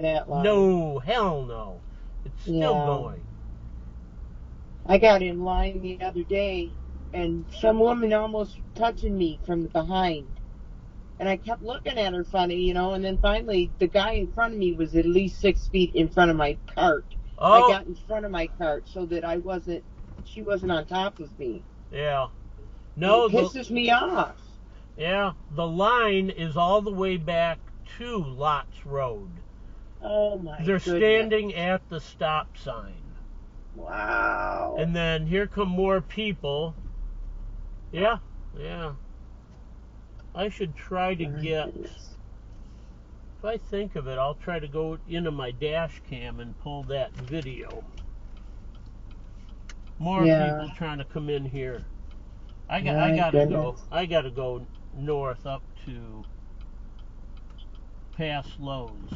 that line. No, hell no. It's still Yeah. going. I got in line the other day, and some woman almost touching me from the behind. And I kept looking at her funny, and then finally the guy in front of me was at least 6 feet in front of my cart. I Oh, got in front of my cart so that she wasn't on top of me. yeah. And No, it pisses me off. the line is all the way back to Lots Road. Oh my They're goodness. standing at the stop sign. Wow. And then here come more people. Yeah. I should try to get, if I think of it, I'll try to go into my dash cam and pull that video. More people trying to come in here. I gotta go north up to past Lowe's.